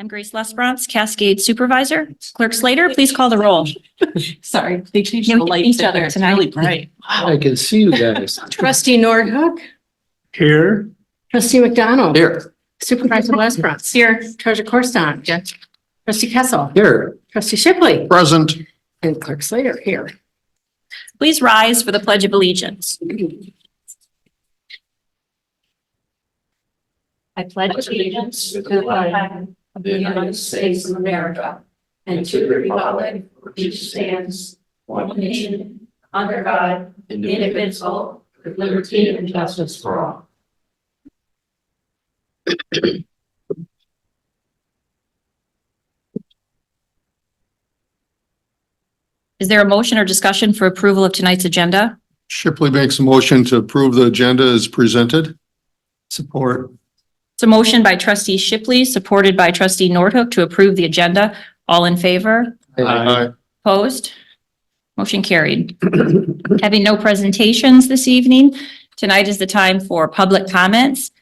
I'm Grace Lesbrance, Cascade Supervisor. Clerk Slater, please call the roll. Sorry, they changed Yeah, the we lights each in other there. It's tonight. really bright. Wow. I can see you guys. Trustee Nordhook, Here. trustee McDonald. Here. Supervisor Lesbrance. Here. Treasurer Corrston. Yes. Trustee Kessel. Here. Trustee Shipley. Present. And Clerk Slater here. Please rise for the Pledge of Allegiance. I pledge allegiance to the flag of the United States of America and to the republic which stands one nation under God, indivisible, with liberty and justice for all. Is there a motion or discussion for approval of tonight's agenda? Shipley makes a motion to approve the agenda as presented. Support. It's a motion by trustee Shipley, supported by trustee Nordhook to approve the agenda. All in favor? Aye. Opposed? Motion carried. Having no presentations this evening, tonight is the time for public comments.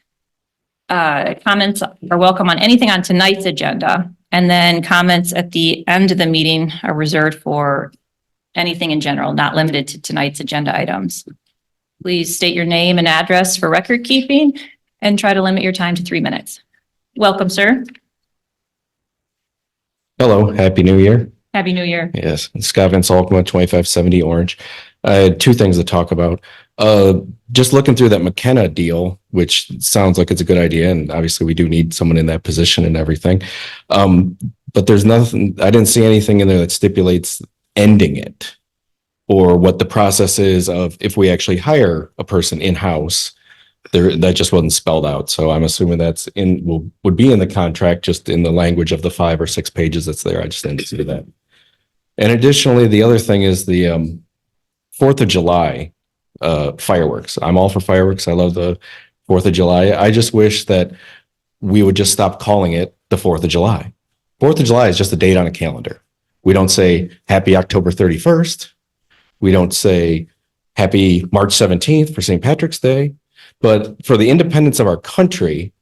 Comments are welcome on anything on tonight's agenda, and then comments at the end of the meeting are reserved for anything in general, not limited to tonight's agenda items. Please state your name and address for record keeping and try to limit your time to 3 minutes. Welcome, sir. Hello, Happy New Year. Happy New Year. Yes, Scott Van Salkema, 2570 Orange. I had two things to talk about. Just looking through that McKenna deal, which sounds like it's a good idea, and obviously we do need someone in that position and everything. But there's nothing, I didn't see anything in there that stipulates ending it or what the process is of if we actually hire a person in-house. That just wasn't spelled out. So I'm assuming that's would be in the contract, just in the language of the 5 or 6 pages that's there. I just didn't see that. And additionally, the other thing is the 4th of July fireworks. I'm all for fireworks. I love the 4th of July. I just wish that we would just stop calling it the 4th of July. 4th of July is just a date on a calendar. We don't say happy October 31st. We don't say happy March 17th for St. Patrick's Day. But for the independence of our country,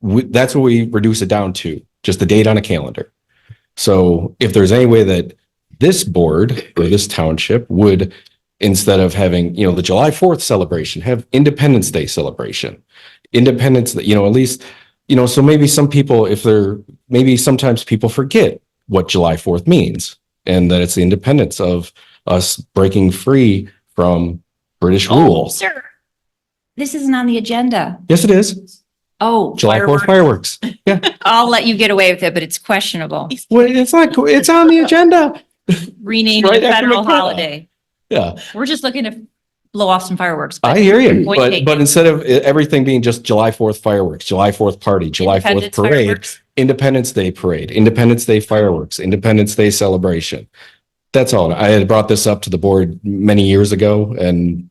that's what we reduce it down to, just a date on a calendar. So if there's any way that this board or this township would, instead of having, the July 4th celebration, have Independence Day celebration, Independence, at least, so maybe some people, maybe sometimes people forget what July 4th means, and that it's the independence of us breaking free from British rule. Sir, this isn't on the agenda. Yes, it is. Oh, July 4th fireworks. Yeah. I'll let you get away with it, but it's questionable. Well, it's not cool. It's on the agenda. Renaming Right a after federal McKenna. holiday. Yeah. We're just looking to blow off some fireworks. but I hear you. point taken. But instead of everything being just July 4th fireworks, July 4th party, July 4th Independence parade, fireworks. Independence Day parade, Independence Day fireworks, Independence Day celebration. That's all. I had brought this up to the board many years ago and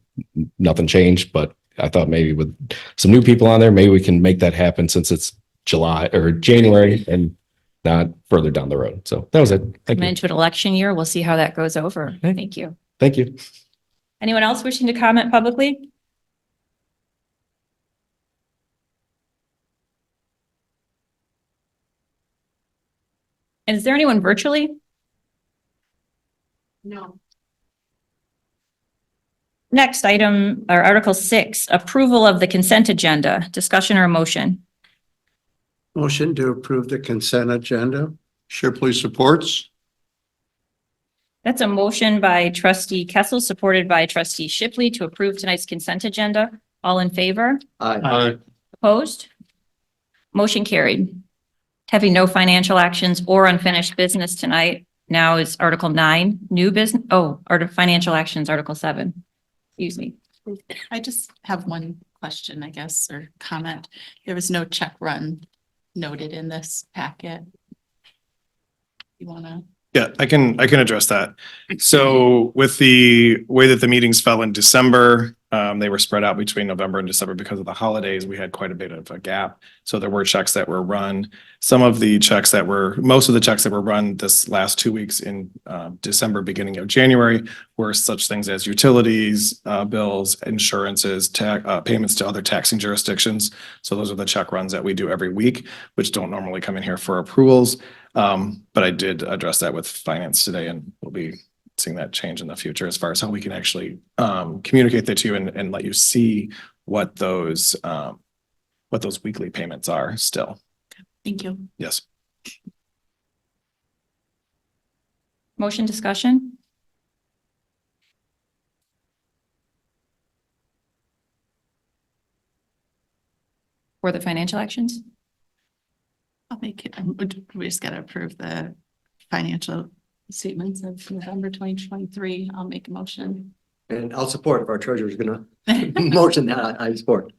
nothing changed, but I thought maybe with some new people on there, maybe we can make that happen since it's July or January and not further down the road. So that was it. Thank Coming you. into an election year, we'll see how that goes over. Okay. Thank you. Thank you. Anyone else wishing to comment publicly? And is there anyone virtually? No. Next item, or Article 6, approval of the consent agenda, discussion or motion. Motion to approve the consent agenda. Shipley supports. That's a motion by trustee Kessel, supported by trustee Shipley to approve tonight's consent agenda. All in favor? Aye. Opposed? Motion carried. Having no financial actions or unfinished business tonight, now is Article 9, new business. Oh, financial actions, Article 7. Excuse me. I just have one question, I guess, or comment. There was no check run noted in this packet. You wanna? Yeah, I can address that. So with the way that the meetings fell in December, They were spread out between November and December because of the holidays. We had quite a bit of a gap. So there were checks that were run. Most of the checks that were run this last 2 weeks in December, beginning of January were such things as utilities, bills, insurances, payments to other taxing jurisdictions. So those are the check runs that we do every week, which don't normally come in here for approvals. But I did address that with finance today, and we'll be seeing that change in the future as far as how we can actually communicate that to you and let you see what those weekly payments are still. Thank you. Yes. Motion discussion? For the financial actions? I'll make it. We just gotta approve the financial statements of November 2023. I'll make a motion. And I'll support if our treasurer's gonna motion that, I support.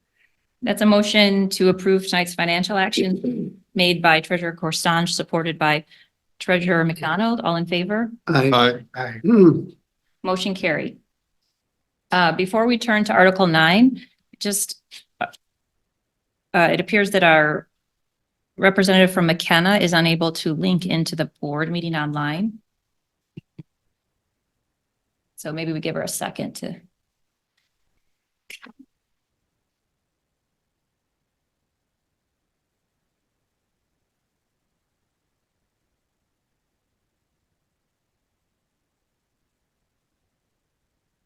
That's a motion to approve tonight's financial action made by Treasurer Corstange, supported by Treasurer McDonald. All in favor? Aye. Aye. Motion carried. Before we turn to Article 9, it appears that our representative from McKenna is unable to link into the board meeting online. So maybe we give her a second to.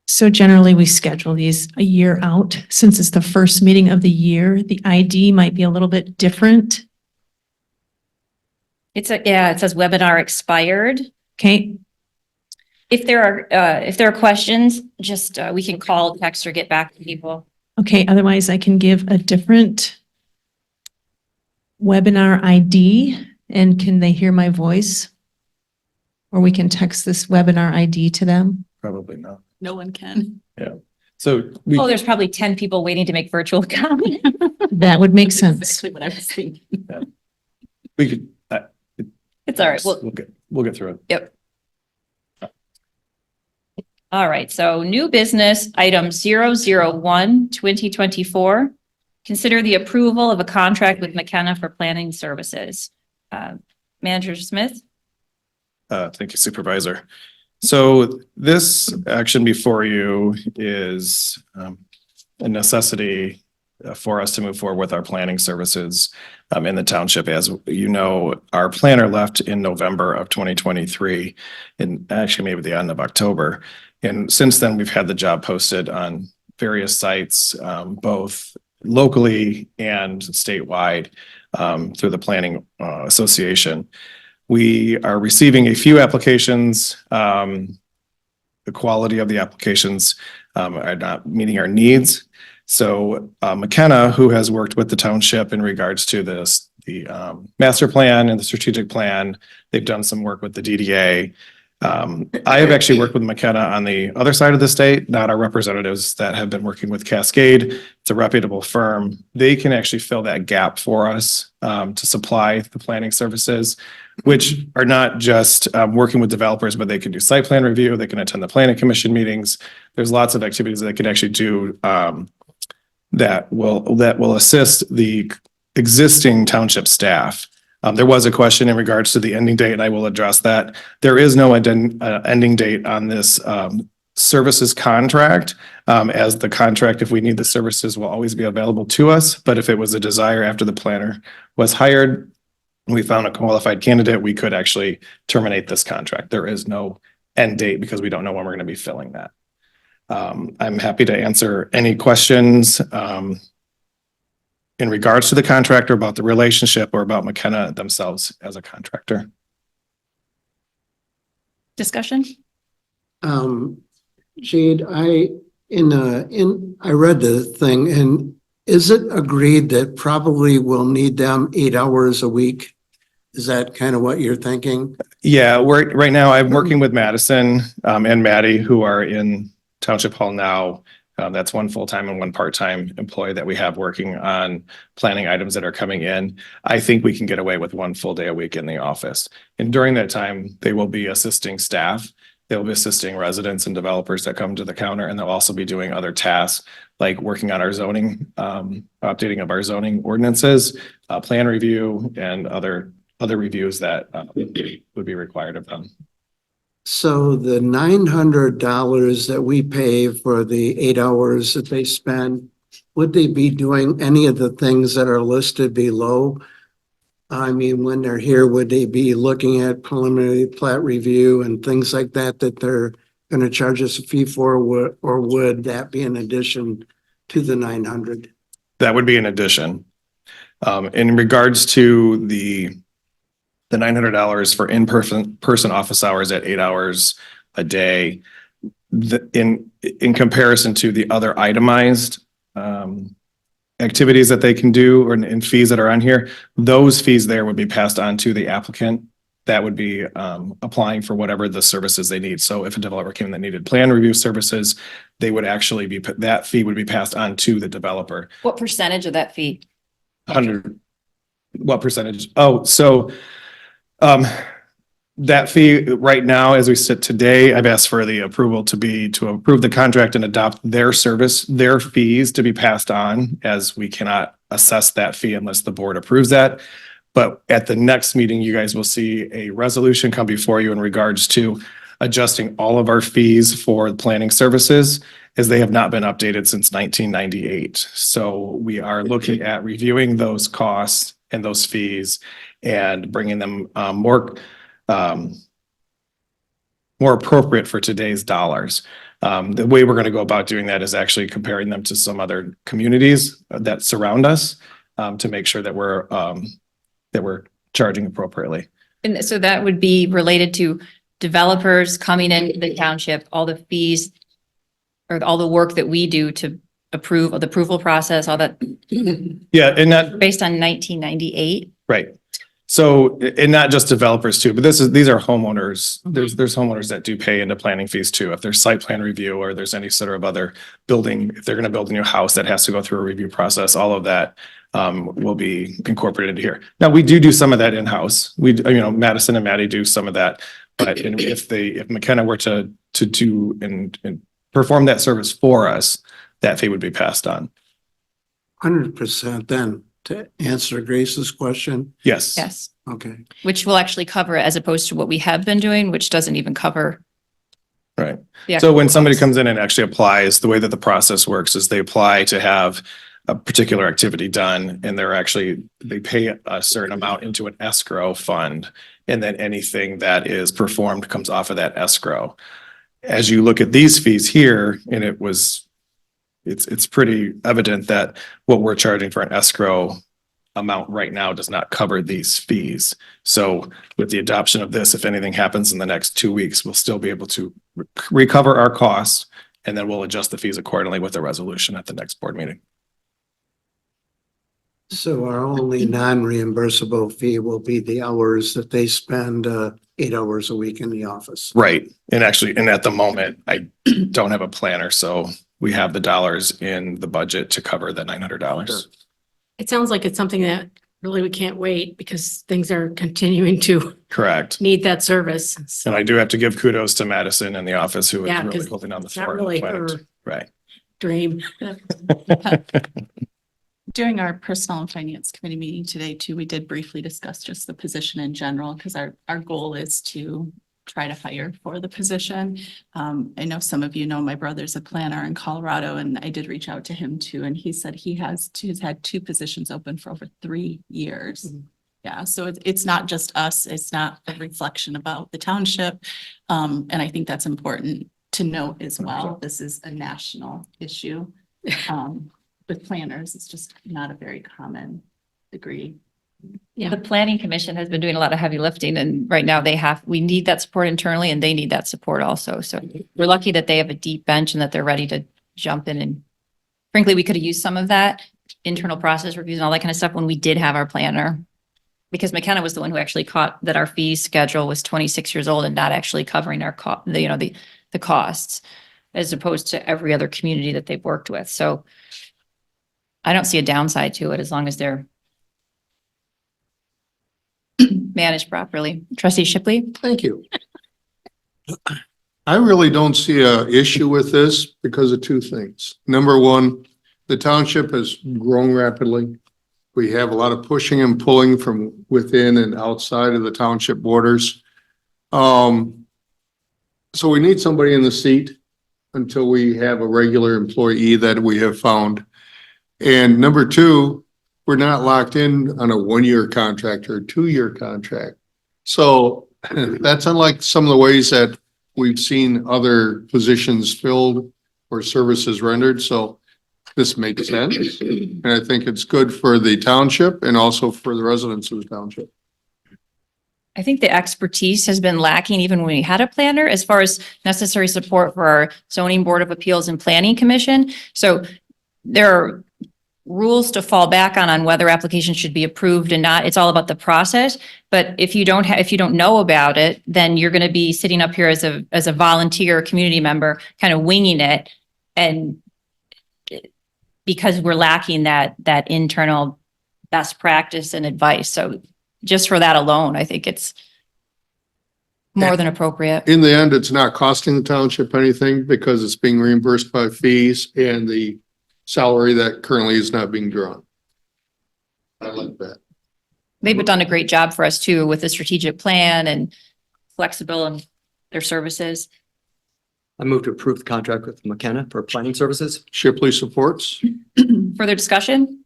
So generally, we schedule these a year out. Since it's the first meeting of the year, the ID might be a little bit different. It says webinar expired. Okay, If there are questions, just, we can call, text, or get back to people. okay, otherwise I can give a different webinar ID, and can they hear my voice? Or we can text this webinar ID to them. Probably not. No one can. So Oh, there's probably 10 people waiting to make virtual comment. That would make That's sense. exactly what I was thinking. we could. It's all right. Well, We'll get through it. yep. All right. So new business item 001, 2024. Consider the approval of a contract with McKenna for planning services. Manager Smith? Thank you, Supervisor. So this action before you is a necessity for us to move forward with our planning services in the township. As you know, our planner left in November of 2023, and actually maybe the end of October. And since then, we've had the job posted on various sites, both locally and statewide, through the Planning Association. We are receiving a few applications. The quality of the applications are not meeting our needs. So McKenna, who has worked with the township in regards to the master plan and the strategic plan, they've done some work with the DDA. I have actually worked with McKenna on the other side of the state, not our representatives that have been working with Cascade. It's a reputable firm. They can actually fill that gap for us to supply the planning services, which are not just working with developers, but they can do site plan review. They can attend the planning commission meetings. There's lots of activities that they can actually do that will assist the existing township staff. There was a question in regards to the ending date, and I will address that. There is no ending date on this services contract, as the contract, if we need the services, will always be available to us. But if it was a desire after the planner was hired, we found a qualified candidate, we could actually terminate this contract. There is no end date because we don't know when we're going to be filling that. I'm happy to answer any questions in regards to the contractor, about the relationship, or about McKenna themselves as a contractor. Discussion? Jade, I read the thing, and is it agreed that probably we'll need them 8 hours a week? Is that kind of what you're thinking? Yeah, right now I'm working with Madison and Maddie, who are in Township Hall now. That's one full-time and one part-time employee that we have working on planning items that are coming in. I think we can get away with one full day a week in the office. And during that time, they will be assisting staff They'll be assisting residents and developers that come to the counter, and they'll also be doing other tasks like working on our zoning, updating of our zoning ordinances, plan review, and other reviews that would be required of them. So the $900 that we pay for the 8 hours that they spend, would they be doing any of the things that are listed below? I mean, when they're here, would they be looking at preliminary plat review and things like that, that they're going to charge us a fee for, or would that be in addition to the 900? That would be an addition. In regards to the $900 for in-person office hours at 8 hours a day, in comparison to the other itemized activities that they can do, or in fees that are on here, those fees there would be passed on to the applicant that would be applying for whatever the services they need. So if a developer came in that needed plan review services, they would actually be, that fee would be passed on to the developer. What percentage of that fee? 100, what percentage? Oh, so that fee right now, as we sit today, I've asked for the approval to approve the contract and adopt their fees to be passed on, as we cannot assess that fee unless the board approves that. But at the next meeting, you guys will see a resolution come before you in regards to adjusting all of our fees for planning services, as they have not been updated since 1998. So we are looking at reviewing those costs and those fees and bringing them more appropriate for today's dollars. The way we're going to go about doing that is actually comparing them to some other communities that surround us, to make sure that we're charging appropriately. And so that would be related to developers coming into the township, all the fees or all the work that we do to approve of the approval process, all that Yeah, and that, based on 1998. right. So, and not just developers too, but these are homeowners. There's homeowners that do pay into planning fees too. If there's site plan review, or there's any sort of other building, if they're going to build a new house that has to go through a review process, all of that will be incorporated into here. Now, we do some of that in-house. Madison and Maddie do some of that, but if McKenna were to do and perform that service for us, that fee would be passed on. 100% then, to answer Grace's question. Yes. Yes, Okay. which will actually cover it as opposed to what we have been doing, which doesn't even cover. Right. the So when actual somebody cost. comes in and actually applies, the way that the process works is they apply to have a particular activity done, and they pay a certain amount into an escrow fund. And then anything that is performed comes off of that escrow. As you look at these fees here, and it's pretty evident that what we're charging for an escrow amount right now does not cover these fees. So with the adoption of this, if anything happens in the next 2 weeks, we'll still be able to recover our costs, and then we'll adjust the fees accordingly with a resolution at the next board meeting. So our only non-reimbursable fee will be the hours that they spend 8 hours a week in the office. Right. And at the moment, I don't have a planner, so we have the dollars in the budget to cover the $900. It sounds like it's something that really we can't wait because things are continuing to Correct. need that service. So And I do have to give kudos to Madison and the office, who is Yeah, really 'cause holding down the it's not fort. really her Right. dream. During our personnel and finance committee meeting today too, we did briefly discuss just the position in general, because our goal is to try to hire for the position. I know some of you know my brother's a planner in Colorado, and I did reach out to him too, and he said he's had 2 positions open for over 3 years. Yeah, so it's not just us, it's not a reflection about the township. And I think that's important to note as well. This is a national issue. With planners, it's just not a very common degree. The planning commission has been doing a lot of heavy lifting, and right now we need that support internally, and they need that support also. So we're lucky that they have a deep bench and that they're ready to jump in. And frankly, we could have used some of that internal process reviews and all that kind of stuff when we did have our planner. Because McKenna was the one who actually caught that our fee schedule was 26 years old and not actually covering our the costs, as opposed to every other community that they've worked with. So I don't see a downside to it as long as they're managed properly. Trustee Shipley? Thank you. I really don't see a issue with this because of two things. Number one, the township has grown rapidly. We have a lot of pushing and pulling from within and outside of the township borders. So we need somebody in the seat until we have a regular employee that we have found. And number two, we're not locked in on a 1-year contract or a 2-year contract. So that's unlike some of the ways that we've seen other positions filled or services rendered. So this makes sense. And I think it's good for the township and also for the residents of the township. I think the expertise has been lacking even when we had a planner as far as necessary support for our zoning board of appeals and planning commission. So there are rules to fall back on whether applications should be approved and not. It's all about the process. But if you don't know about it, then you're going to be sitting up here as a volunteer community member, kind of winging it. And because we're lacking that internal best practice and advice. So just for that alone, I think it's more than appropriate. In the end, it's not costing the township anything because it's being reimbursed by fees and the salary that currently is not being drawn. I like that. They've done a great job for us too with the strategic plan and flexible in their services. I move to approve the contract with McKenna for planning services. Shipley supports. Further discussion?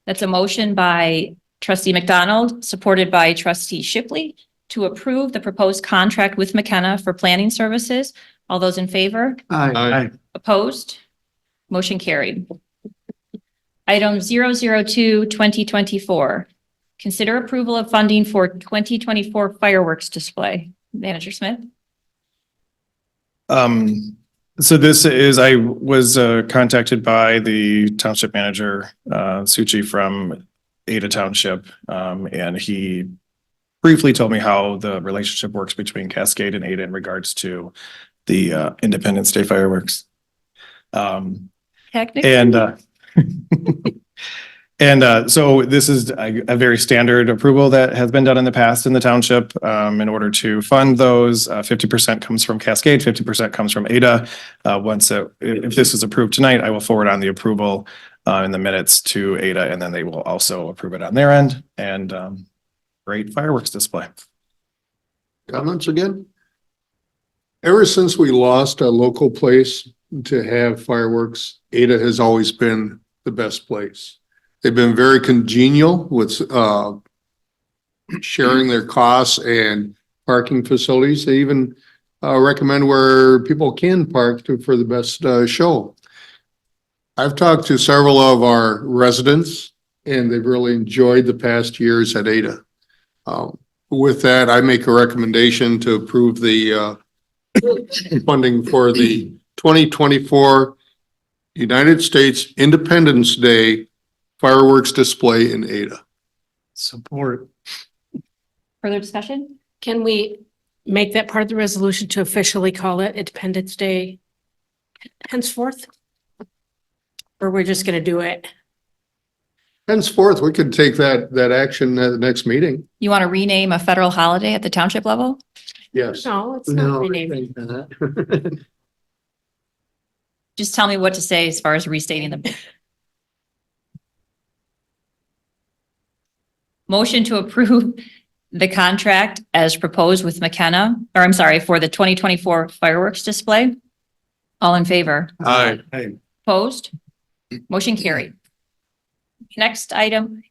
That's a motion by Trustee McDonald, supported by Trustee Shipley, to approve the proposed contract with McKenna for planning services. All those in favor? Aye. Opposed? Motion carried. Item 002, 2024. Consider approval of funding for 2024 fireworks display. Manager Smith? So this is, I was contacted by the township manager, Suchi from Ada Township, and he briefly told me how the relationship works between Cascade and Ada in regards to the Independence Day fireworks. Technically. So this is a very standard approval that has been done in the past in the township. In order to fund those, 50% comes from Cascade, 50% comes from Ada. If this is approved tonight, I will forward on the approval in the minutes to Ada, and then they will also approve it on their end. And great fireworks display. Comments again? Ever since we lost a local place to have fireworks, Ada has always been the best place. They've been very congenial with sharing their costs and parking facilities. They even recommend where people can park for the best show. I've talked to several of our residents and they've really enjoyed the past years at Ada. With that, I make a recommendation to approve the funding for the 2024 United States Independence Day fireworks display in Ada. Support. Further discussion? Can we make that part of the resolution to officially call it Independence Day henceforth? Or we're just gonna do it? Henceforth, we could take that action at the next meeting. You want to rename a federal holiday at the township level? Yes. No, it's No, not I renaming. think not. Just tell me what to say as far as restating them. Motion to approve the contract as proposed with McKenna, or I'm sorry, for the 2024 fireworks display. All in favor? Aye. Opposed? Motion carried. Next item,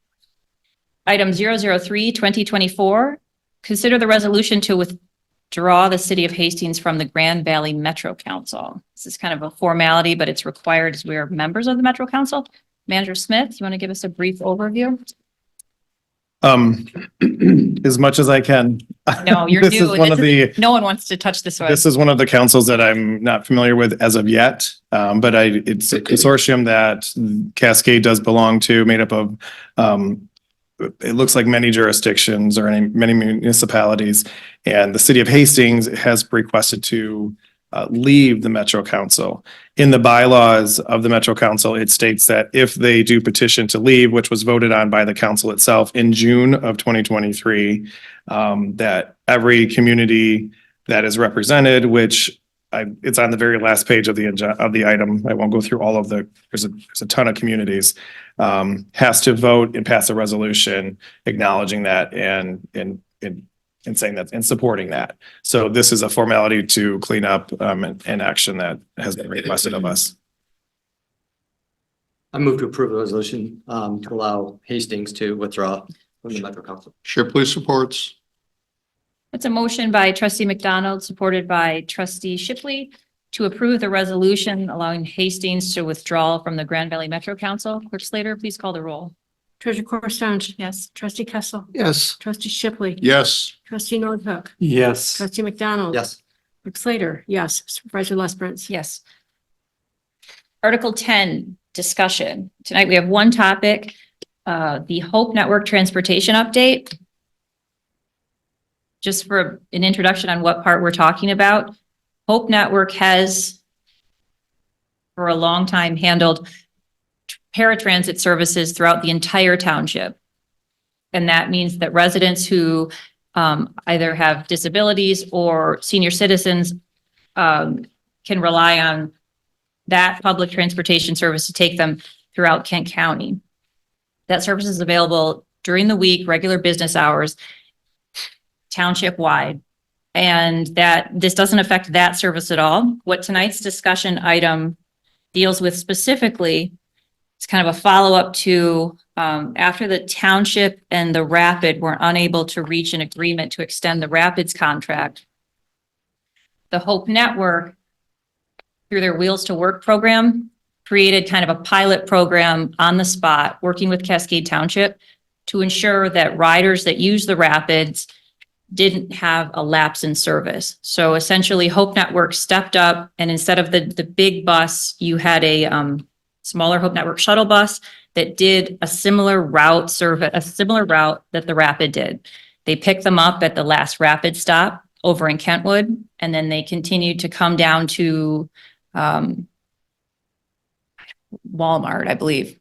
item 003, 2024. Consider the resolution to withdraw the city of Hastings from the Grand Valley Metro Council. This is kind of a formality, but it's required as we are members of the Metro Council. Manager Smith, you want to give us a brief overview? As much as I can. No, you're This new. is one of the, No one wants to touch this one. this is one of the councils that I'm not familiar with as of yet. But it's a consortium that Cascade does belong to, made up of, it looks like many jurisdictions or many municipalities. And the city of Hastings has requested to leave the Metro Council. In the bylaws of the Metro Council, it states that if they do petition to leave, which was voted on by the council itself in June of 2023, that every community that is represented, which it's on the very last page of the item. I won't go through all of there's a ton of communities, has to vote and pass a resolution acknowledging that and saying that and supporting that. So this is a formality to clean up, an action that has been requested of us. I move to approve the resolution to allow Hastings to withdraw from the Metro Council. Shipley supports. It's a motion by trustee McDonald, supported by trustee Shipley, to approve the resolution allowing Hastings to withdraw from the Grand Valley Metro Council. Clerk Slater, please call the roll. Treasurer Coruscant. Yes. Trustee Kessel. Yes. Trustee Shipley. Yes. Trustee Nordhook. Yes. Trustee McDonald. Yes. Clerk Slater. Yes. Supervisor Lesbrunz. Yes. Article 10, discussion. Tonight we have one topic, the Hope Network Transportation Update. Just for an introduction on what part we're talking about, Hope Network has for a long time handled paratransit services throughout the entire township. And that means that residents who either have disabilities or senior citizens can rely on that public transportation service to take them throughout Kent County. That service is available during the week, regular business hours, township wide. And that this doesn't affect that service at all. What tonight's discussion item deals with specifically, it's kind of a follow-up to after the township and the Rapid were unable to reach an agreement to extend the Rapids contract. The Hope Network, through their Wheels to Work program, created kind of a pilot program on the spot, working with Cascade Township to ensure that riders that use the Rapids didn't have a lapse in service. So essentially Hope Network stepped up, and instead of the big bus, you had a smaller Hope Network shuttle bus that did a similar route that the Rapid did. They picked them up at the last Rapid stop over in Kentwood, and then they continued to come down to Walmart, I believe.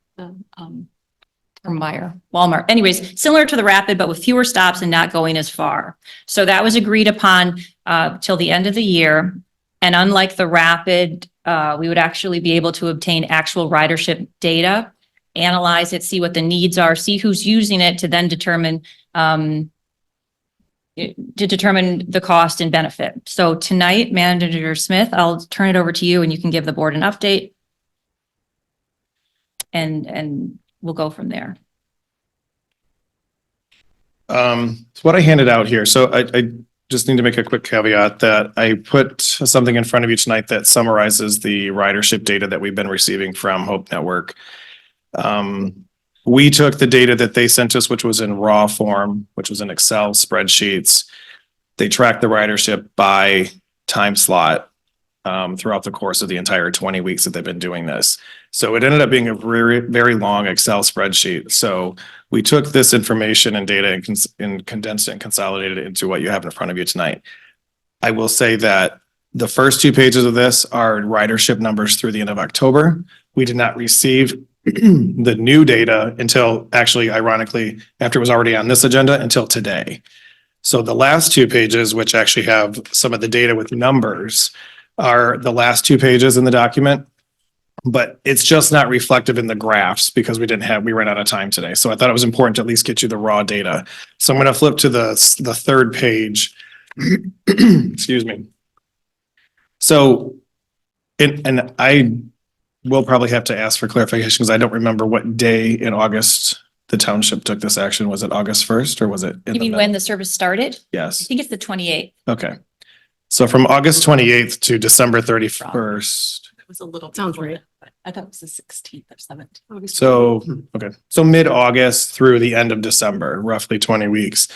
Or Meyer, Walmart. Anyways, similar to the Rapid, but with fewer stops and not going as far. So that was agreed upon till the end of the year. And unlike the Rapid, we would actually be able to obtain actual ridership data, analyze it, see what the needs are, see who's using it to then determine the cost and benefit. So tonight, Manager Smith, I'll turn it over to you and you can give the board an update. And we'll go from there. So what I handed out here, so I just need to make a quick caveat that I put something in front of you tonight that summarizes the ridership data that we've been receiving from Hope Network. We took the data that they sent us, which was in raw form, which was in Excel spreadsheets. They tracked the ridership by time slot throughout the course of the entire 20 weeks that they've been doing this. So it ended up being a very, very long Excel spreadsheet. So we took this information and data and condensed it and consolidated it into what you have in front of you tonight. I will say that the first 2 pages of this are ridership numbers through the end of October. We did not receive the new data until, actually, ironically, after it was already on this agenda, until today. So the last 2 pages, which actually have some of the data with numbers, are the last 2 pages in the document. But it's just not reflective in the graphs because we ran out of time today. So I thought it was important to at least get you the raw data. So I'm going to flip to the 3rd page. Excuse me. So, and I will probably have to ask for clarification because I don't remember what day in August the township took this action. Was it August 1st or was it? You mean when the service started? I Yes. think it's the 28th. Okay. So from August 28th to December 31st. It was a little. Sounds before right. that, but I thought it was the 16th or 17th. So, okay, so mid-August through the end of December, roughly 20 weeks.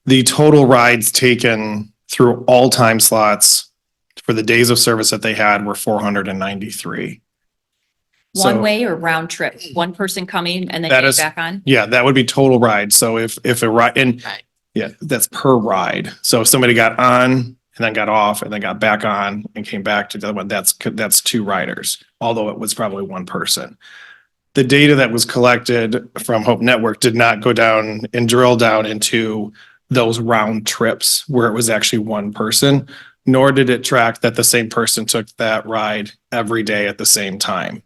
The total rides taken through all time slots for the days of service that they had were 493. One So- way or round trip? One person coming and then That getting is- back on? Yeah, that would be total ride. So if a ride, and Right. yeah, that's per ride. So if somebody got on and then got off and then got back on and came back to the other one, that's 2 riders, although it was probably 1 person. The data that was collected from Hope Network did not go down and drill down into those round trips where it was actually one person, nor did it track that the same person took that ride every day at the same time.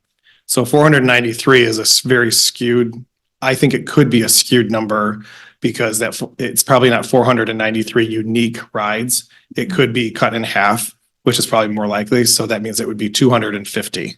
So 493 is a very skewed, I think it could be a skewed number because it's probably not 493 unique rides. It could be cut in half, which is probably more likely. So that means it would be 250 Well,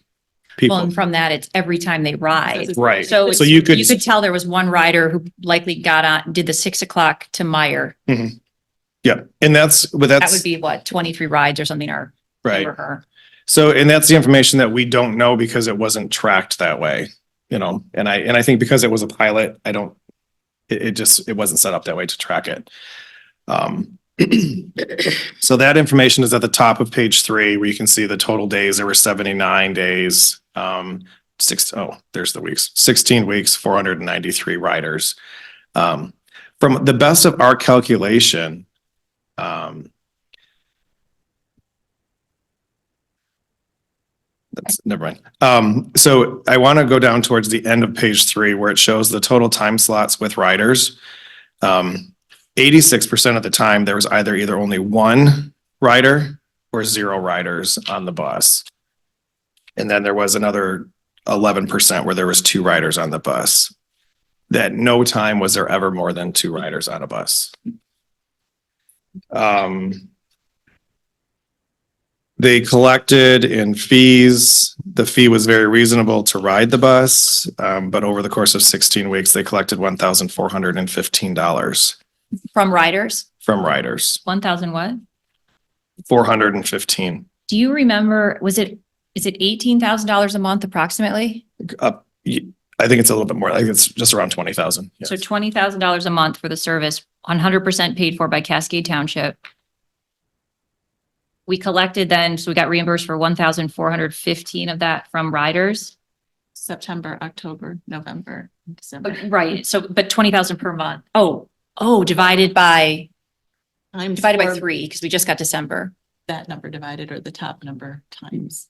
people. and from that, it's every time they ride. Right. So So it's- you could, you could tell there was one rider who likely got on, did the 6 o'clock to Meyer. yeah, and but That that's would be what, 23 rides or something or right. for her. So, and that's the information that we don't know because it wasn't tracked that way, you know, and I think because it was a pilot, it wasn't set up that way to track it. So that information is at the top of page 3, where you can see the total days. There were 79 days, there's the weeks, 16 weeks, 493 riders. From the best of our calculation, never mind. So I want to go down towards the end of page 3 where it shows the total time slots with riders. 86% of the time, there was either only one rider or 0 riders on the bus. And then there was another 11% where there was 2 riders on the bus. That no time was there ever more than 2 riders on a bus. They collected in fees. The fee was very reasonable to ride the bus, but over the course of 16 weeks, they collected $1,415 From riders, from riders. 1,000 what? 415. Do you remember, is it $18,000 a month approximately? I think it's a little bit more. I think it's just around 20,000. So $20,000 a month for the service, 100% paid for by Cascade Township. We collected then, so we got reimbursed for 1,415 of that from riders. September, October, November, December. Right, so, but 20,000 per month. Oh, divided by Times 3, because we just got December. that number divided or the top number times.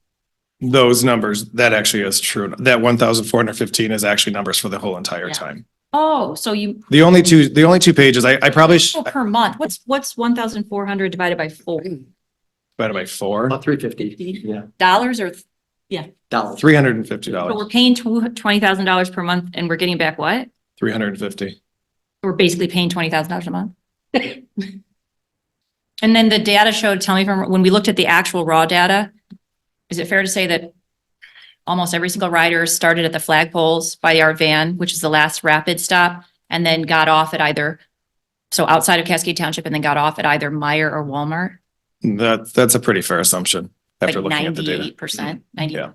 Those numbers, that actually is true. That 1,415 is actually numbers for the whole entire Yeah. time. Oh, so you, The only two pages, I probably per month, what's 1,400 divided by 4? divided by 4, About 350, yeah, Dollars or, dollars. so we're $350, paying $20,000 per month and we're getting back what? 350. We're basically paying $20,000 a month. And then the data showed, tell me from, when we looked at the actual raw data, is it fair to say that almost every single rider started at the flagpoles by our van, which is the last rapid stop, and then got off at either, so outside of Cascade Township, and then got off at either Meyer or Walmart? That's a pretty fair assumption Like after looking at the data. 98%, 90. Yeah.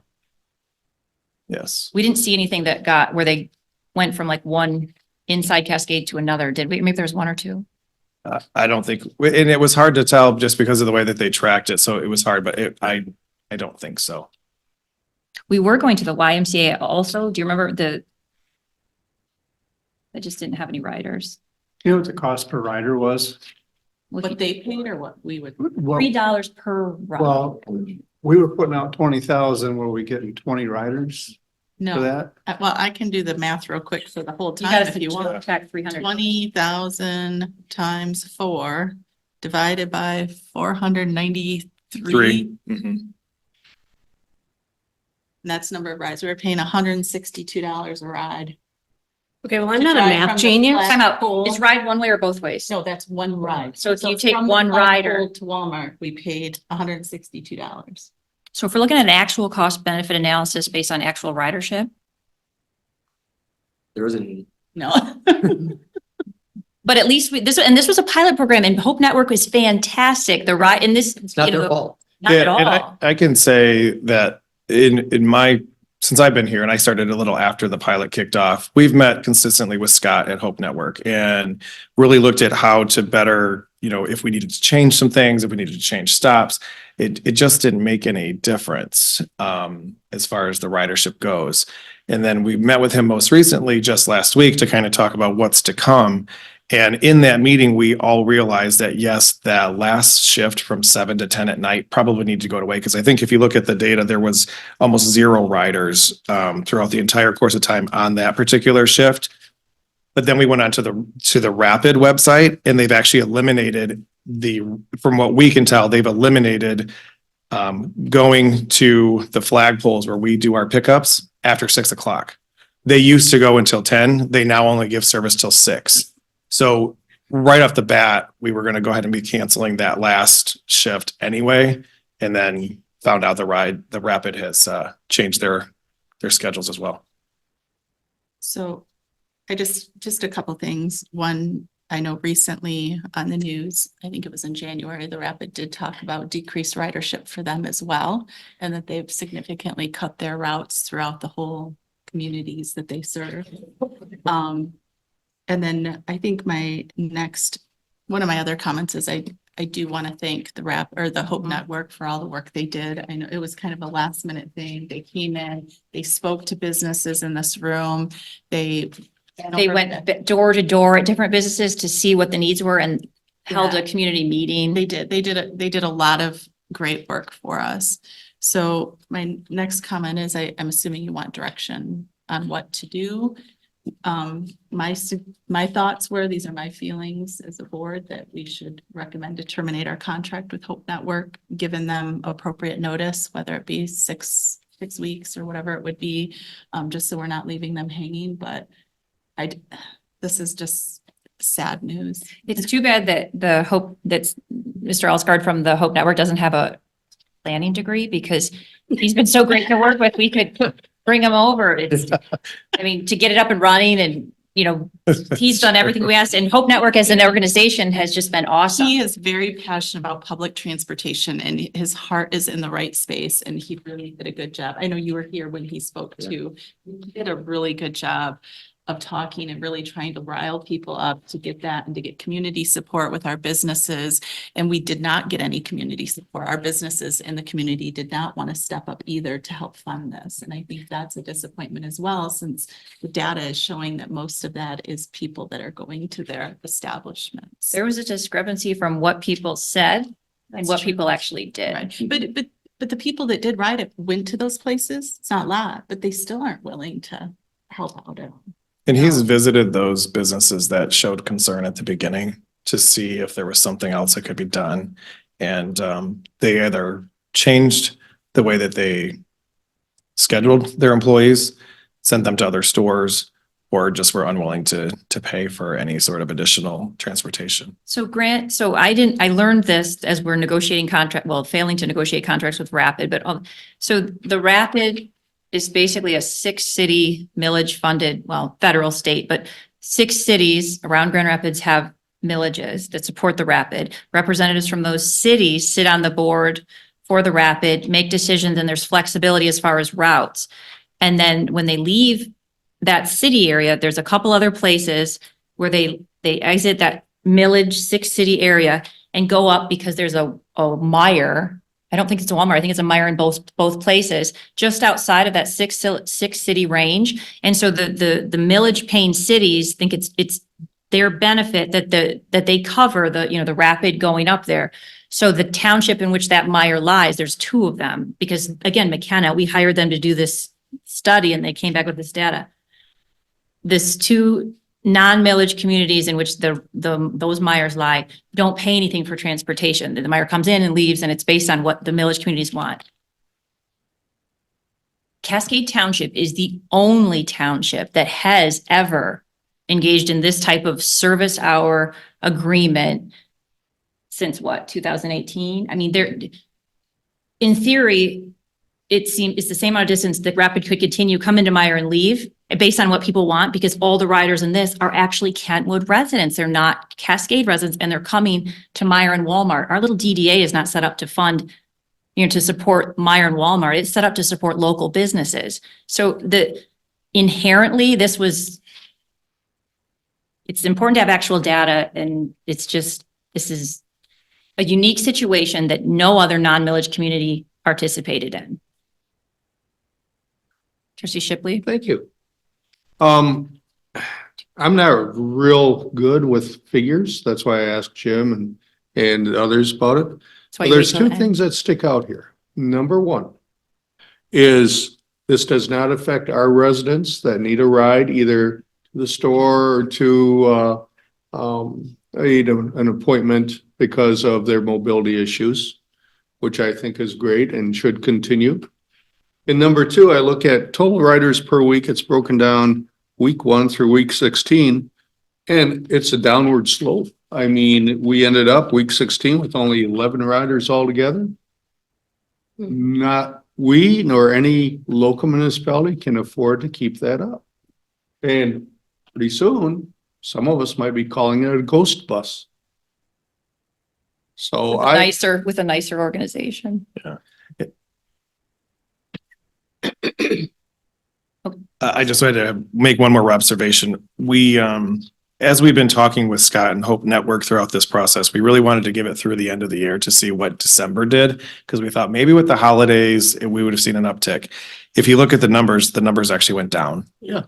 Yes. We didn't see anything that where they went from like one inside Cascade to another, did we? Maybe there's 1 or 2. I don't think, and it was hard to tell just because of the way that they tracked it. So it was hard, but I don't think so. We were going to the YMCA also. Do you remember that just didn't have any riders? You know what the cost per rider was? What they paid or what we would, Well, $3 per ride. well, we were putting out 20,000. Were we getting 20 riders for no, that? well, I can do the math real quick for the whole You time gotta if you want. subtract 300. 20,000 times 4 divided by 493. 3. Mhm. And that's number of rides. We were paying $162 a ride. Okay, well, I'm To not a drive from math the genius. flag- Time out. Pole. Is ride one way or both ways? No, that's one ride. So if you take from the one rider- flagpole to Walmart, we paid $162. So if we're looking at an actual cost benefit analysis based on actual ridership, There isn't, No. but at least this was a pilot program and Hope Network was fantastic. The ride in this. it's not you their know, fault. Not at Yeah, and all. I can say that since I've been here and I started a little after the pilot kicked off, we've met consistently with Scott at Hope Network and really looked at how to better, if we needed to change some things, if we needed to change stops, it just didn't make any difference as far as the ridership goes. And then we met with him most recently just last week to kind of talk about what's to come. And in that meeting, we all realized that, yes, that last shift from 7 to 10 at night probably needed to go away. Because I think if you look at the data, there was almost 0 riders throughout the entire course of time on that particular shift. But then we went on to the Rapid website, and they've actually eliminated from what we can tell, they've eliminated going to the flagpoles where we do our pickups after 6 o'clock. They used to go until 10. They now only give service till 6. So right off the bat, we were going to go ahead and be canceling that last shift anyway, and then found out the Rapid has changed their schedules as well. So I just a couple things. One, I know recently on the news, I think it was in January, the Rapid did talk about decreased ridership for them as well, and that they've significantly cut their routes throughout the whole communities that they serve. And then I think one of my other comments is I do want to thank the Hope Network for all the work they did. I know it was kind of a last minute thing. They came in, they spoke to businesses in this room. They went door to door at different businesses to see what the needs were and held a community meeting. They did a lot of great work for us. So my next comment is I'm assuming you want direction on what to do. My thoughts were, these are my feelings as a board, that we should recommend to terminate our contract with Hope Network, given them appropriate notice, whether it be six weeks or whatever it would be, just so we're not leaving them hanging. But this is just sad news. It's too bad that that's Mr. Alsgaard from the Hope Network doesn't have a planning degree, because he's been so great to work with. We could bring him over. I mean, to get it up and running, and, he's done everything we asked, and Hope Network as an organization has just been awesome. He is very passionate about public transportation, and his heart is in the right space, and he really did a good job. I know you were here when he spoke too. He did a really good job of talking and really trying to rile people up to get that and to get community support with our businesses. And we did not get any community support. Our businesses in the community did not want to step up either to help fund this. And I think that's a disappointment as well, since the data is showing that most of that is people that are going to their establishments. There was a discrepancy from what people said and That's what true. people actually did. Right. But the people that did ride it went to those places. It's not a lot, but they still aren't willing to help out at all. And he's visited those businesses that showed concern at the beginning to see if there was something else that could be done. And they either changed the way that they scheduled their employees, sent them to other stores, or just were unwilling to pay for any sort of additional transportation. So Grant, I learned this as we're negotiating failing to negotiate contracts with Rapid, but so the Rapid is basically a 6-city millage funded, federal, state, but 6 cities around Grand Rapids have millages that support the Rapid. Representatives from those cities sit on the board for the Rapid, make decisions, and there's flexibility as far as routes. And then when they leave that city area, there's a couple other places where they exit that millage 6-city area and go up, because there's a Meijer. I don't think it's a Walmart. I think it's a Meijer in both places, just outside of that 6-city range. And so the millage paying cities think it's their benefit that they cover the Rapid going up there. So the township in which that Meijer lies, there's 2 of them, because again, McKenna, we hired them to do this study and they came back with this data. This 2 non-millage communities in which those Meijers lie don't pay anything for transportation. The Meijer comes in and leaves, and it's based on what the millage communities want. Cascade Township is the only township that has ever engaged in this type of service hour agreement since 2018? I mean, in theory, it's the same amount of distance that Rapid could continue, come into Meijer and leave, based on what people want, because all the riders in this are actually Kentwood residents. They're not Cascade residents, and they're coming to Meijer and Walmart. Our little DDA is not set up to fund, to support Meijer and Walmart. It's set up to support local businesses. So inherently, it's important to have actual data, and this is a unique situation that no other non-millage community participated in. Trustee Shipley? Thank you. I'm not real good with figures. That's why I asked Jim and others about it. That's why you There's wait till 2 the things that stick out here. Number 1 is this does not affect our residents that need a ride either to the store or to, an appointment because of their mobility issues, which I think is great and should continue. And number two, I look at total riders per week. It's broken down week 1 through week 16, and it's a downward slope. I mean, we ended up week 16 with only 11 riders altogether. Not we nor any local municipality can afford to keep that up. And pretty soon, some of us might be calling it a ghost bus. So With a nicer organization. I just wanted to make one more observation. We, as we've been talking with Scott and Hope Network throughout this process, we really wanted to give it through the end of the year to see what December did, because we thought maybe with the holidays, we would have seen an uptick. If you look at the numbers actually went down. Yeah.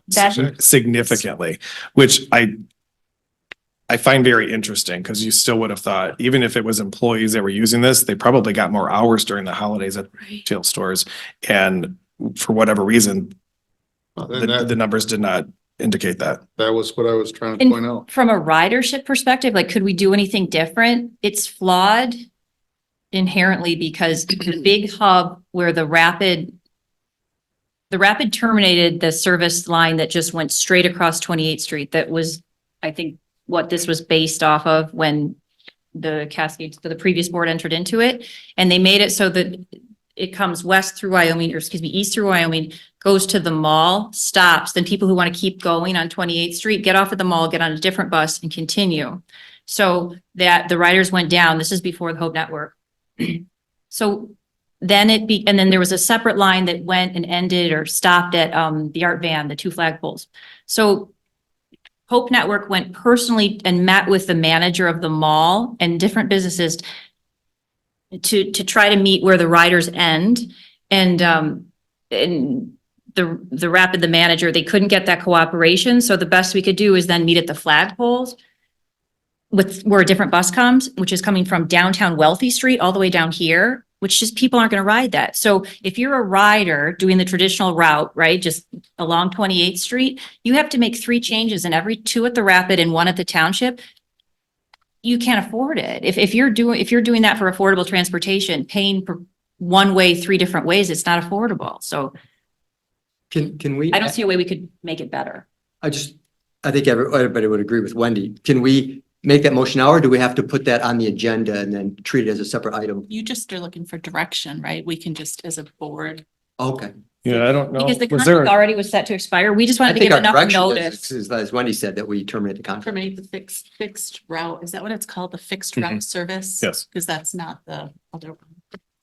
Significantly, which I find very interesting, because you still would have thought, even if it was employees that were using this, they probably got more hours during the holidays at retail stores. And for whatever reason, the numbers did not indicate that. That was what I was trying to point out. From a ridership perspective, like, could we do anything different? It's flawed inherently because the big hub where the rapid terminated the service line that just went straight across 28th Street. That was, I think, what this was based off of when the Cascades, the previous board entered into it. And they made it so that it comes west through Wyoming, or excuse me, east through Wyoming, goes to the mall, stops, then people who want to keep going on 28th Street, get off at the mall, get on a different bus and continue. So that the riders went down. This is before the Hope Network. So then and then there was a separate line that went and ended or stopped at the art van, the 2 flagpoles. So Hope Network went personally and met with the manager of the mall and different businesses to try to meet where the riders end. And the manager, they couldn't get that cooperation. So the best we could do is then meet at the flagpoles where a different bus comes, which is coming from downtown Wealthy Street all the way down here, which just people aren't going to ride that. So if you're a rider doing the traditional route, right, just along 28th Street, you have to make 3 changes, and every 2 at the Rapid and 1 at the Township. You can't afford it. If you're doing that for affordable transportation, paying for one way 3 different ways, it's not affordable. So Can we? I don't see a way we could make it better. I think everybody would agree with Wendy. Can we make that motion now, or do we have to put that on the agenda and then treat it as a separate item? You just are looking for direction, right? We can just, as a board. Okay. Yeah, I don't know. Because the contract already was set to expire. We just wanted to give enough notice. As Wendy said, that we terminate the contract. Terminate the fixed route. Is that what it's called? The fixed route service? Yes. Because that's not the other one.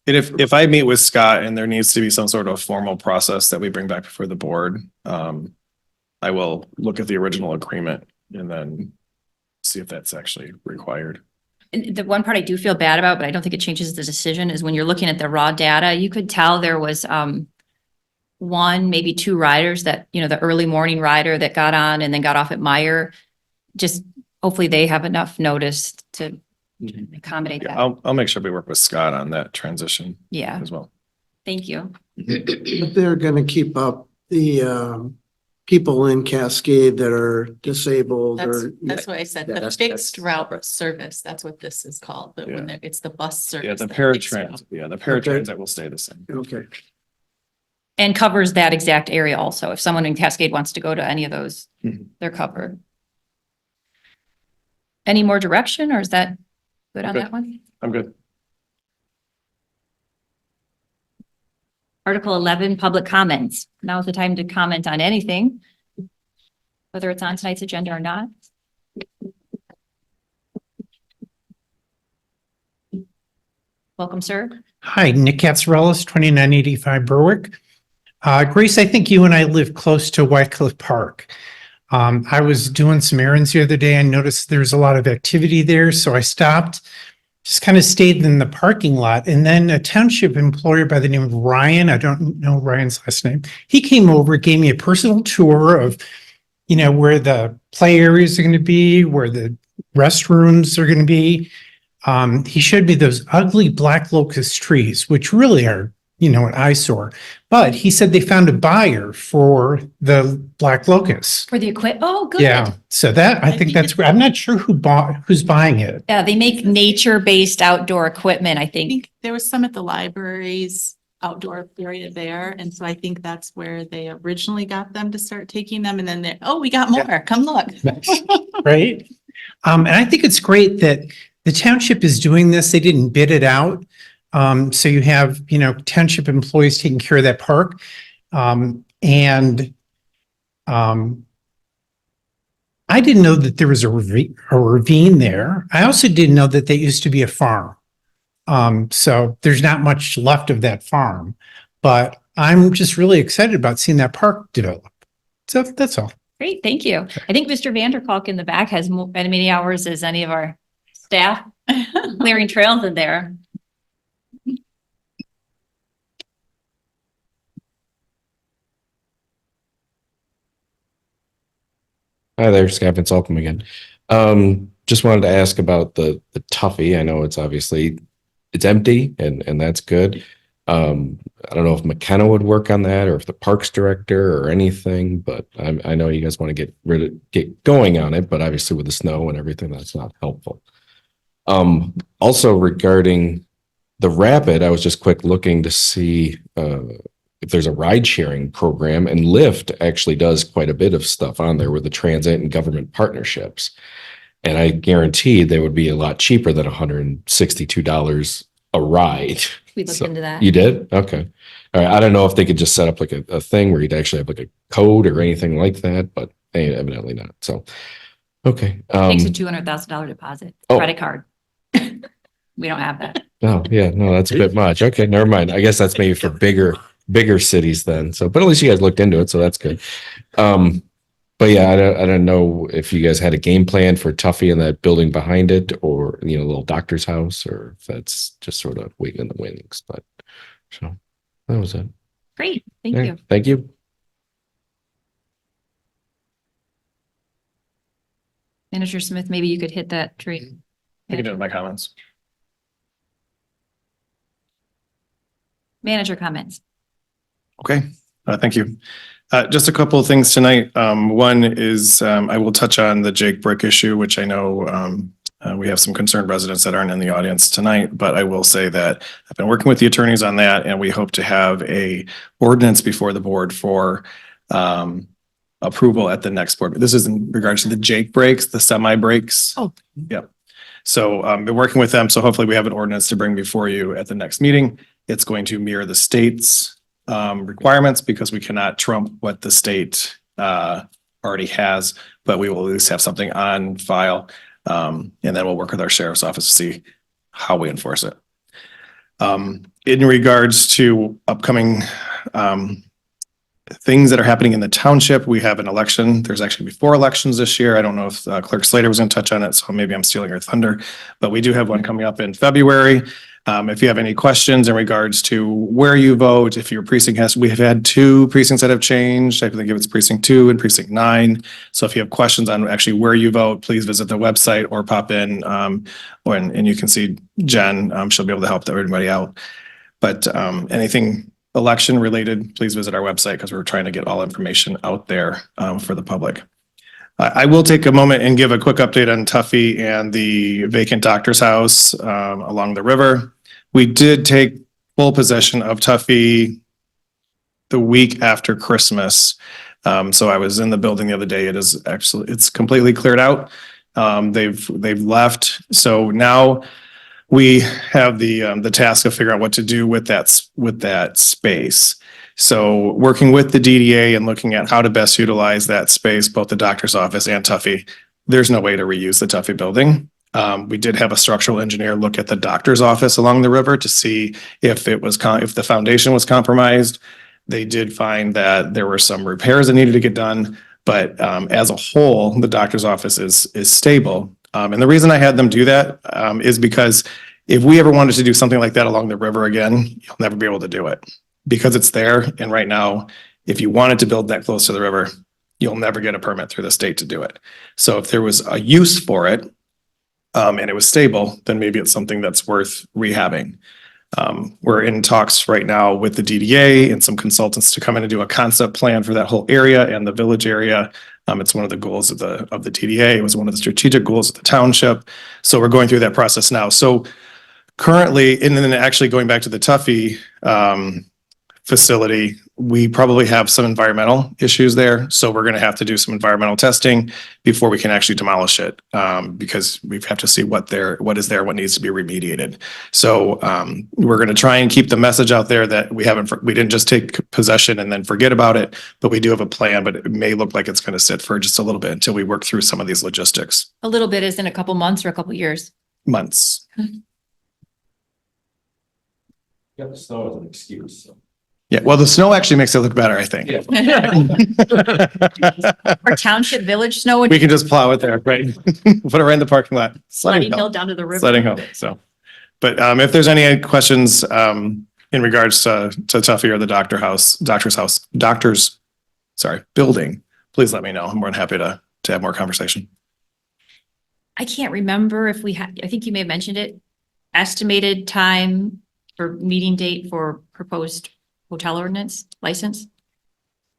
And if I meet with Scott and there needs to be some sort of formal process that we bring back before the board, I will look at the original agreement and then see if that's actually required. And the one part I do feel bad about, but I don't think it changes the decision, is when you're looking at the raw data, you could tell there was 1, maybe 2 riders that, the early morning rider that got on and then got off at Meyer. Just hopefully they have enough notice to accommodate Yeah, that. I'll make sure we work with Scott on that transition Yeah, as well. thank you. But they're gonna keep up the people in Cascade that are disabled or. That's what I said, Yeah, the that's- fixed route service. That's what this is called, but when Yeah. it's the bus service. Yeah, the the fixed route. paratransit will stay the same. Okay. And covers that exact area also. If someone in Cascade wants to go to any of those, Mhm. they're covered. Any more direction, or is that good on Good. that one? I'm good. Article 11, public comments. Now is the time to comment on anything, whether it's on tonight's agenda or not. Welcome, sir. Hi, Nick Katsourelis, 2985 Berwick. Grace, I think you and I live close to Wycliffe Park. I was doing some errands the other day. I noticed there's a lot of activity there, so I stopped, just kind of stayed in the parking lot. And then a township employee by the name of Ryan, I don't know Ryan's last name, he came over, gave me a personal tour of, where the play areas are going to be, where the restrooms are going to be. He showed me those ugly black locust trees, which really are an eyesore. But he said they found a buyer for the black locust. For the oh, good. Yeah, so that, I think think that's, it's- I'm not sure who's buying it. Yeah, they make nature-based outdoor equipment, I I think. think there was some at the library's outdoor area there. And so I think that's where they originally got them to start taking them. And then they, oh, we got more. Come look. Right? And I think it's great that the township is doing this. They didn't bid it out. So you have, township employees taking care of that park. And I didn't know that there was a ravine there. I also didn't know that they used to be a farm. So there's not much left of that farm, but I'm just really excited about seeing that park develop. So that's all. Great, thank you. I think Mr. Vanderkalk in the back has as many hours as any of our staff clearing trails in there. Hi there, Scott Van Solkom again. Just wanted to ask about the Tuffy. I know it's empty and that's good. I don't know if McKenna would work on that or if the parks director or anything, but I know you guys want to get going on it, but obviously with the snow and everything, that's not helpful. Also regarding the Rapid, I was just quick looking to see if there's a ride sharing program, and Lyft actually does quite a bit of stuff on there with the transit and government partnerships. And I guarantee they would be a lot cheaper than $162 a ride. We looked So- into that. You did? Okay. All right. I don't know if they could just set up like a thing where you'd actually have like a code or anything like that, but evidently not. So, okay. Takes a $200,000 deposit, Oh. credit card. We don't have that. Oh, yeah, no, that's a bit much. Okay, never mind. I guess that's maybe for bigger cities then. So, but at least you guys looked into it, so that's good. But yeah, I don't know if you guys had a game plan for Tuffy and that building behind it, or little doctor's house, or if that's just sort of waiting in the wings. But so that was it. Great, thank Yeah, you. Thank you. Manager Smith, maybe you could hit that tree. I can do it in my comments. Manager comments. Okay, thank you. Just a couple of things tonight. One is I will touch on the Jake Brick issue, which I know we have some concerned residents that aren't in the audience tonight, but I will say that I've been working with the attorneys on that, and we hope to have a ordinance before the board for approval at the next board. This is in regards to the Jake breaks, the semi breaks. Oh. Yep. So been working with them. So hopefully we have an ordinance to bring before you at the next meeting. It's going to mirror the state's requirements because we cannot trump what the state already has, but we will at least have something on file. And then we'll work with our sheriff's office to see how we enforce it. In regards to upcoming things that are happening in the township, we have an election. There's actually 4 elections this year. I don't know if Clerk Slater was going to touch on it, so maybe I'm stealing her thunder, but we do have one coming up in February. If you have any questions in regards to where you vote, if your precinct we have had 2 precincts that have changed. I think it's precinct 2 and precinct 9. So if you have questions on actually where you vote, please visit the website or pop in and you can see Jen. She'll be able to help everybody out. But anything election related, please visit our website because we're trying to get all information out there for the public. I will take a moment and give a quick update on Tuffy and the vacant doctor's house along the river. We did take full possession of Tuffy the week after Christmas. So I was in the building the other day. It's completely cleared out. They've left. So now we have the task of figuring out what to do with that space. So working with the DDA and looking at how to best utilize that space, both the doctor's office and Tuffy, there's no way to reuse the Tuffy building. We did have a structural engineer look at the doctor's office along the river to see if the foundation was compromised. They did find that there were some repairs that needed to get done, but as a whole, the doctor's office is stable. And the reason I had them do that is because if we ever wanted to do something like that along the river again, you'll never be able to do it because it's there. And right now, if you wanted to build that close to the river, you'll never get a permit through the state to do it. So if there was a use for it and it was stable, then maybe it's something that's worth rehabbing. We're in talks right now with the DDA and some consultants to come in and do a concept plan for that whole area and the village area. It's one of the goals of the TDA. It was one of the strategic goals of the township. So we're going through that process now. So currently, and then actually going back to the Tuffy facility, we probably have some environmental issues there. So we're going to have to do some environmental testing before we can actually demolish it, because we have to see what is there, what needs to be remediated. So we're going to try and keep the message out there that we didn't just take possession and then forget about it, but we do have a plan, but it may look like it's going to sit for just a little bit until we work through some of these logistics. A little bit is in a couple months or a couple years. Months. Yep, the snow is an excuse, so. Yeah, well, the snow actually makes it look better, I think. Or township village snow. We can just plow it there, right? Put it right in the parking lot. Sledding hill down to the river. Sledding hill, so. But if there's any questions in regards to Tuffy or the doctor's building, please let me know. I'm more than happy to have more conversation. I can't remember if we had, I think you may have mentioned it, estimated time for meeting date for proposed hotel ordinance license.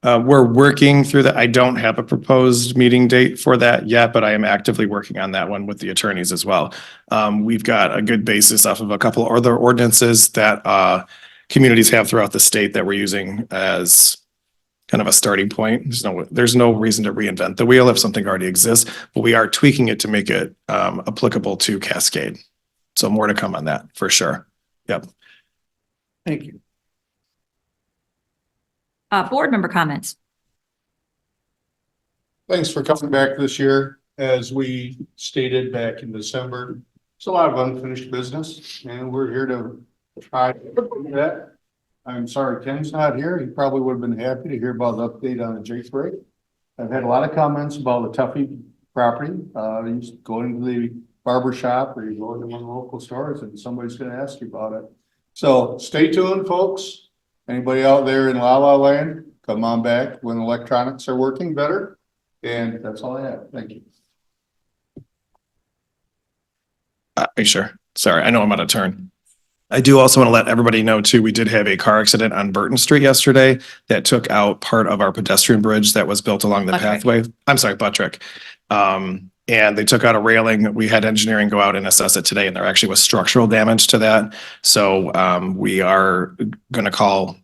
We're working through that. I don't have a proposed meeting date for that yet, but I am actively working on that one with the attorneys as well. We've got a good basis off of a couple other ordinances that communities have throughout the state that we're using as kind of a starting point. There's no reason to reinvent the wheel if something already exists, but we are tweaking it to make it applicable to Cascade. So more to come on that for sure. Yep. Thank you. Board member comments. Thanks for coming back this year. As we stated back in December, it's a lot of unfinished business and we're here to try to do that. I'm sorry Ken's not here. He probably would have been happy to hear about the update on the Jake break. I've had a lot of comments about the Tuffy property. You just go into the barber shop or you go into one of the local stores and somebody's going to ask you about it. So stay tuned, folks. Anybody out there in La La Land, come on back when electronics are working better. And that's all I have. Thank you. Are you sure? Sorry, I know I'm out of turn. I do also want to let everybody know too, we did have a car accident on Burton Street yesterday that took out part of our pedestrian bridge that was built along the Buttrick. pathway. I'm sorry, Buttrick. And they took out a railing. We had engineering go out and assess it today, and there actually was structural damage to that. So we are going to call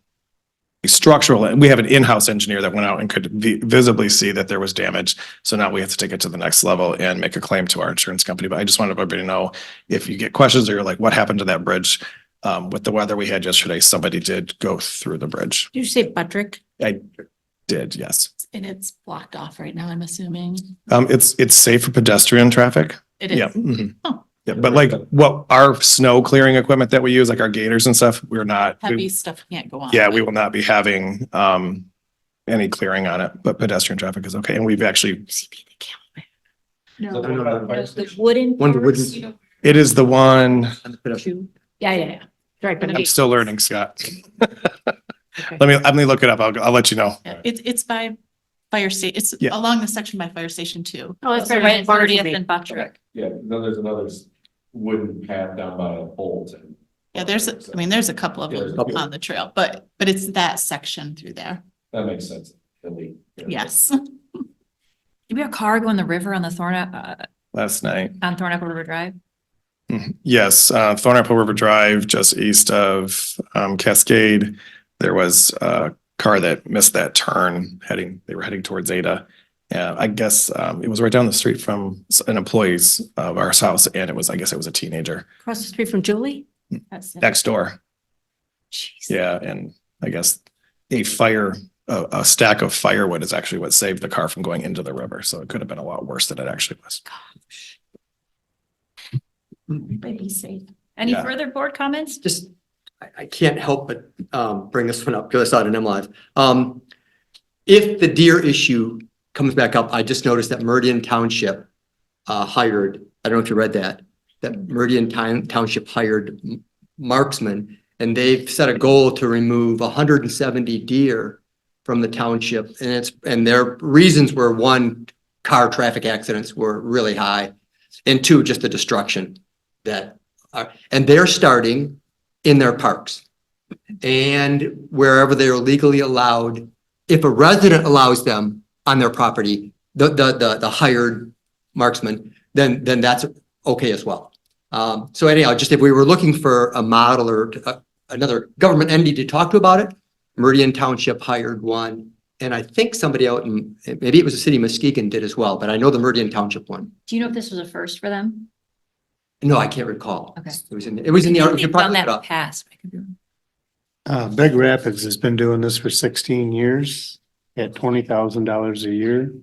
a structural, we have an in-house engineer that went out and could visibly see that there was damage. So now we have to take it to the next level and make a claim to our insurance company. But I just wanted everybody to know, if you get questions or you're like, what happened to that bridge? With the weather we had yesterday, somebody did go through the bridge. Did you say Buttrick? I did, yes. And it's blocked off right now, I'm assuming. It's safe for pedestrian traffic. It is. Yeah. Mhm. Oh. Yeah, but like what our snow clearing equipment that we use, like our gators and stuff, we're not. Heavy stuff can't go on. Yeah, we will not be having any clearing on it, but pedestrian traffic is okay. And we've actually, No. The wooden. One of the parts, wooden- it is the one, Yeah. Right, but I'm still learning, Scott. Let me look it up. I'll let you know. Yeah, it's by fire station. It's Yeah. along the section by fire station too. Oh, that's Right, right. 30th and Buttrick. Yeah, then there's another wooden path down by a bolt and. Yeah, there's a couple of them on the trail, but it's that section through there. That makes sense. Yes. Did we have a car go in the river on the Last night. on Thornapple River Drive? Yes, Thornapple River Drive, just east of Cascade. There was a car that missed that turn they were heading towards Ada. Yeah, I guess it was right down the street from an employee's of our house, and I guess it was a teenager Across the street from Julie? That's it. next door. Jeez. Yeah, and I guess a stack of firewood is actually what saved the car from going into the river. So it could have been a lot worse than it actually was. Might be safe. Any Yeah. further board comments? Just, I can't help but bring this one up because I saw it in M Live. If the deer issue comes back up, I just noticed that Meridian Township hired, I don't know if you read that Meridian Township hired marksmen, and they've set a goal to remove 170 deer from the township. And their reasons were, one, car traffic accidents were really high, and two, just the destruction and they're starting in their parks. And wherever they are legally allowed, if a resident allows them on their property, the hired marksman, then that's okay as well. So anyhow, just if we were looking for a model or another government entity to talk to about it, Meridian Township hired one. And I think somebody out in, maybe it was the city of Muskegon did as well, but I know the Meridian Township one. Do you know if this was a first for them? No, I can't recall. Okay. It was in the, we They've could done probably that look it in the up. past. I could be wrong. Big Rapids has been doing this for 16 years at $20,000 a year.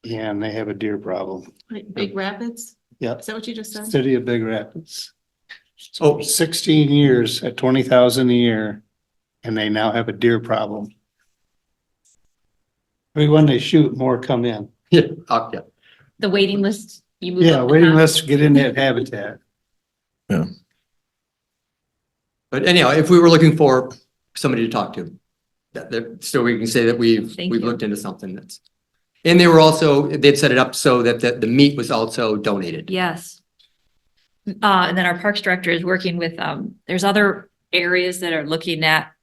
And they have a deer problem. Big Rapids? Yep. Is that what you just said? City of Big Rapids. Oh, 16 years at 20,000 a year, and they now have a deer problem. Every one they shoot, more come in. yeah, yeah. The waiting list, you move Yeah, up the waiting top. lists to get in that habitat. But anyhow, if we were looking for somebody to talk to, so we can say that we've Thank you. looked into something that's. And they were also, they'd set it up so that the meat was also donated. Yes. And then our Parks Director is working with, there's other areas that are looking at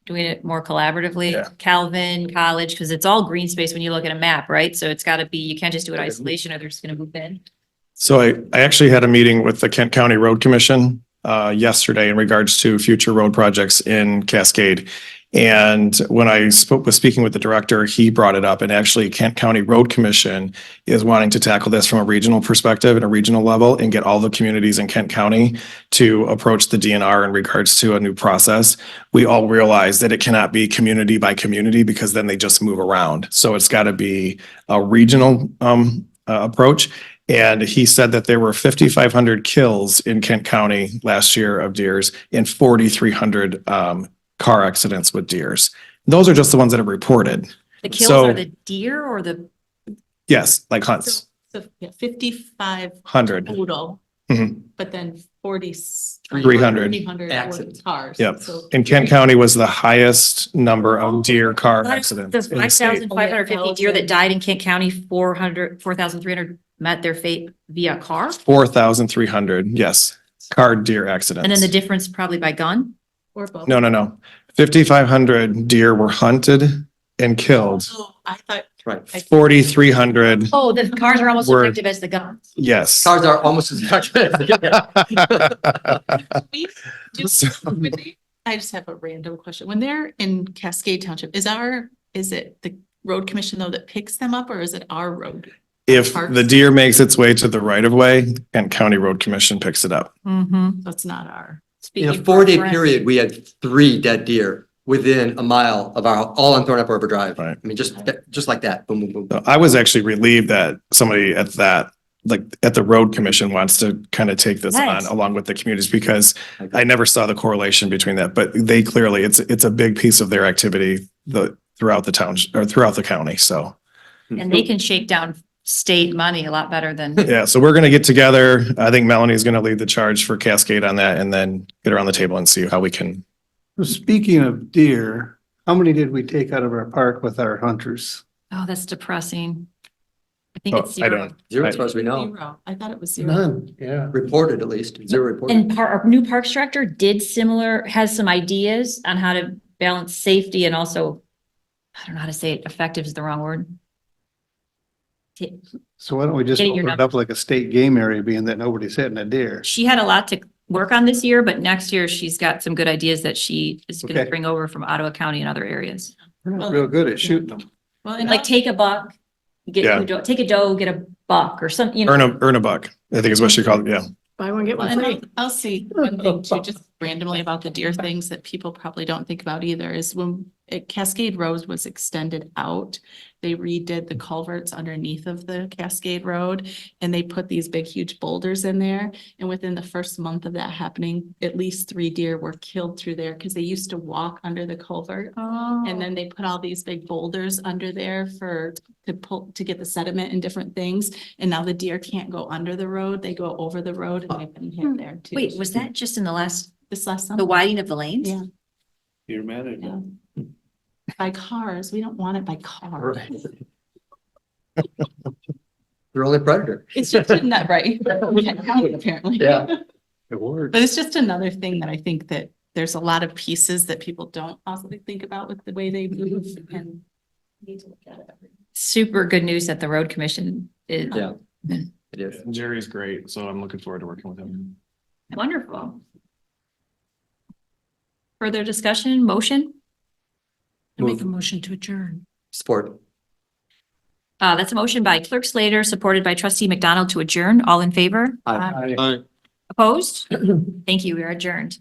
doing it more collaboratively. Yeah. Calvin College, because it's all green space when you look at a map, right? So it's got to be, you can't just do it isolation or they're just going to move in. So I actually had a meeting with the Kent County Road Commission yesterday in regards to future road projects in Cascade. And when I was speaking with the director, he brought it up, and actually Kent County Road Commission is wanting to tackle this from a regional perspective and a regional level and get all the communities in Kent County to approach the DNR in regards to a new process. We all realize that it cannot be community by community because then they just move around. So it's got to be a regional approach. And he said that there were 5,500 kills in Kent County last year of deers and 4,300 car accidents with deers. Those are just the ones that are reported. The kills So- are the deer or the, Yes, like hunts, So, yeah, 55 100. total, Mhm. but then 40. 300. 300 Accidents. cars. Yep. So And Kent County was the highest number of deer car accidents. the in the state. 5,550 deer that died in Kent County, 4,300 met their fate via car? 4,300, yes, car deer accidents. And then the difference probably by gun? or both. No. 5,500 deer were hunted and killed. Oh, I thought. Right. 4,300, Oh, the cars are almost Were- effective as the guns. yes. Cars are almost as effective. We do- So- when they- I just have a random question. When they're in Cascade Township, is it the road commission though that picks them up, or is it our road? If the deer makes its way to the right of way, Kent County Road Commission picks it up. Mm-hmm. So it's not our. In a 4-day period, we had 3 dead deer within a mile of our, all on Thorn Up River Drive. Right. I mean, just like that, boom, boom, boom. So I was actually relieved that somebody at that, like at the road commission wants to kind of take this on Nice. along with the communities because I never saw the correlation between that, but they clearly, it's a big piece of their activity, throughout the town or throughout the county. So, And they can shake down state money a lot better than, yeah, so we're going to get together. I think Melanie's going to lead the charge for Cascade on that and then get around the table and see how we can. Speaking of deer, how many did we take out of our park with our hunters? oh, that's depressing. I think Oh, it's I zero. don't, 0 as far as we know. 0. I thought it was 0. None, yeah. Reported at least, 0 reported. And our new Parks Director has some ideas on how to balance safety and also, I don't know how to say it, effective is the wrong word. So why don't we just Getting your open it up like a state game area, being that nobody's hitting a deer? She had a lot to work on this year, but next year she's got some good ideas that she is going to Okay. bring over from Ottawa County and other areas. We're not real good at shooting them. Well, and Like take a buck, Yeah. take a doe, get a buck or something, you know. earn a buck, I think is what she called it. Yeah. Buy one, get Well, one and free. I'll see one thing too, just randomly about the deer things that people probably don't think about either is when Cascade Road was extended out, they redid the culverts underneath of the Cascade Road and they put these big, huge boulders in there. And within the first month of that happening, at least 3 deer were killed through there because they used to walk under the culvert. And then they put all these big boulders under there to get the sediment and different things. And now the deer can't go under the road. They go over the road and they've been hit there too. Wait, was that just in This last the summer? widening of the lanes? Yeah. You're manager. Yeah. By cars. We don't want it by car. They're only predator. It's just not right. Apparently. Yeah. It works. But it's just another thing that I think that there's a lot of pieces that people don't possibly think about with the way they move and need to look at it. Super good news that the road commission is Yeah, it is. Jerry's great, so I'm looking forward to working with him. wonderful. Further discussion, motion? I make a motion to adjourn. Support. That's a motion by Clerk Slater, supported by Trustee McDonald to adjourn. All in favor? Aye. Opposed? Thank you. We are adjourned.